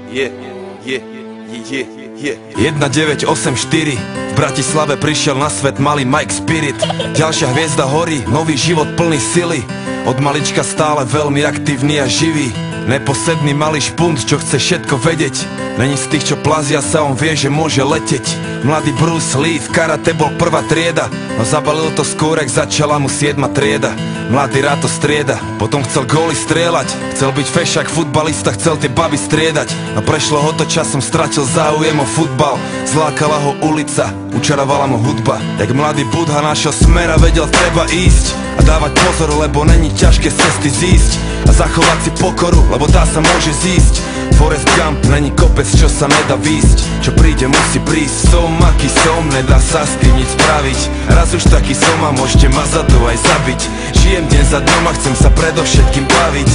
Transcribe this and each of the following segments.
1984 v Bratislave prišiel na svet malý Mike Spirit. Ďalšia hviezda horí, nový život plný sily. Od malička stále veľmi aktívny a živý. Neposedný malý špunt, čo chce všetko vedieť. Není z tých, čo plazia sa, on vie, že môže leteť. Mladý Bruce Lee v karate bol prvá trieda, no zabalil to skôr, jak začala mu 7. trieda. Mladý rád to strieda, potom chcel góly strieľať. Chcel byť fešák futbalista, chcel tie baby striedať. No prešlo ho to časom, stratil záujem o futbal. Zlákala ho ulica, učarovala mu hudba. Jak mladý Budha našiel smer a vedel, treba ísť a dávať pozor, lebo není ťažké z cesty zísť a zachovať si pokoru, lebo tá sa môže zísť. Forrest Gump není kopec, čo sa nedá výsť. Čo príde, musí prísť. Som aký som, nedá sa s tým nič spraviť. Raz už taký som a môžete ma za to aj zabiť. Žijem deň za dňom a chcem sa predovšetkým baviť.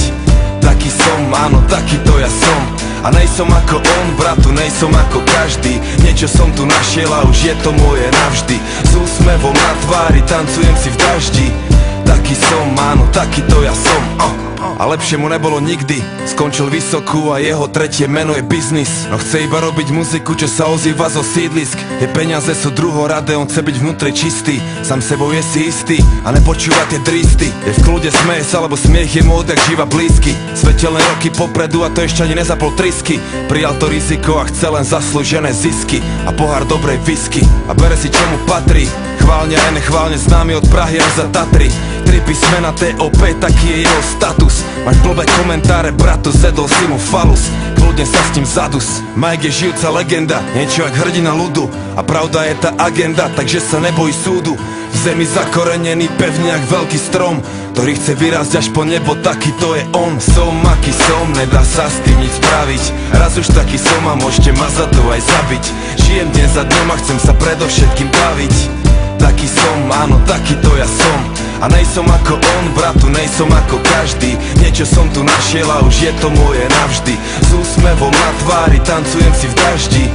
Taký som, áno, taký to ja som. A nejsom ako on, bratu, nejsom ako každý. Niečo som tu našiel a už je to moje navždy. S úsmevom na tvári, tancujem si v daždi. Taký som, áno, taký to ja som. A lepšie mu nebolo nikdy. Skončil vysokú a jeho tretie meno je biznis. No chce iba robiť muziku, čo sa ozýva zo sídlisk. Tie peniaze sú druhoradé, on chce byť vnútri čistý. Sám sebou je si istý a nepočúva tie dristy. Je v kľude, smeje sa, lebo smiech je mu odjak živa blízky. Svetelné roky popredu a to ešte ani nezapol trisky. Prijal to riziko a chce len zaslúžené zisky a pohár dobrej whisky a bere si čo mu patrí. Chválne aj nechválne známy od Prahy až za Tatry. 3 písmena TOP, taký je jeho status. Máš blbé komentáre, bratu, zedol si mu falus. Kľudne sa s ním zadus. Mike je žijúca legenda, niečo jak hrdina ľudu. A pravda je tá agenda, takže sa neboj súdu. V zemi zakorenený pevne jak veľký strom, ktorý chce vyrásť až po nebo, taký to je on. Som aký som, nedá sa s tým nič spraviť. Raz už taký som a môžete ma za to aj zabiť. Žijem deň za dňom a chcem sa predovšetkým baviť. Taký som, áno, taký to ja som. A nejsom ako on, bratu, nejsom ako každý. Niečo som tu našiel a už je to moje navždy. S úsmevom na tvári, tancujem si v daždi.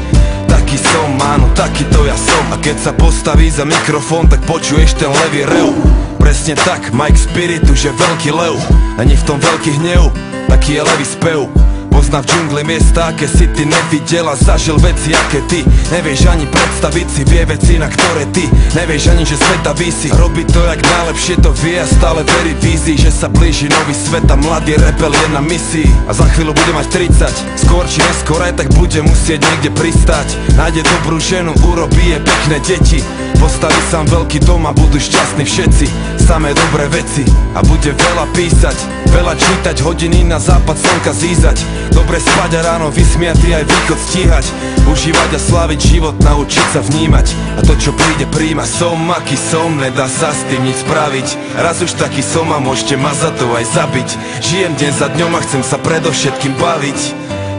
Taký som, áno, taký to ja som. A keď sa postaví za mikrofón, tak počuješ ten levý rev. Presne tak, Mike Spirit už je veľký lev. Není v tom veľký hnev, taký je levý spev. Pozná v džungli miesta, aké si ty nevidel a zažil veci, aké ty nevieš ani predstaviť si. Vie veci, na ktoré ty nevieš ani, že sveta visí. Robí to jak najlepšie to vie a stále verí vízii, že sa blíži nový svet a mladý rebel je na misii. A za chvíľu bude mať 30, skôr či neskôr aj tak bude musieť niekde pristať. Nájde dobrú ženu, urobí je pekné deti. Postaví sám veľký dom a budú šťastní všetci. Samé dobré veci a bude veľa písať, veľa čítať, hodiny na západ slnka zízať. Dobre spať a ráno vysmiatý aj východ stíhať. Užívať a sláviť život, naučiť sa vnímať. A to čo príde príjma. Som aký som, nedá sa s tým nič spraviť. Raz už taký som a môžete ma za to aj zabiť. Žijem deň za dňom a chcem sa predovšetkým baviť.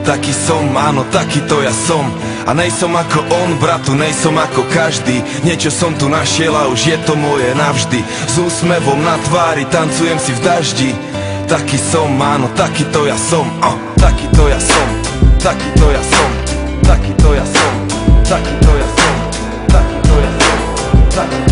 Taký som, áno, taký to ja som. A nejsom ako on, bratu, nejsom ako každý. Niečo som tu našiel a už je to moje navždy. S úsmevom na tvári, tancujem si v daždi. Taký som, áno, taký to ja som. Taký to ja som, taký to ja som, taký to ja som, taký to ja som, taký to ja som, taký to ja som.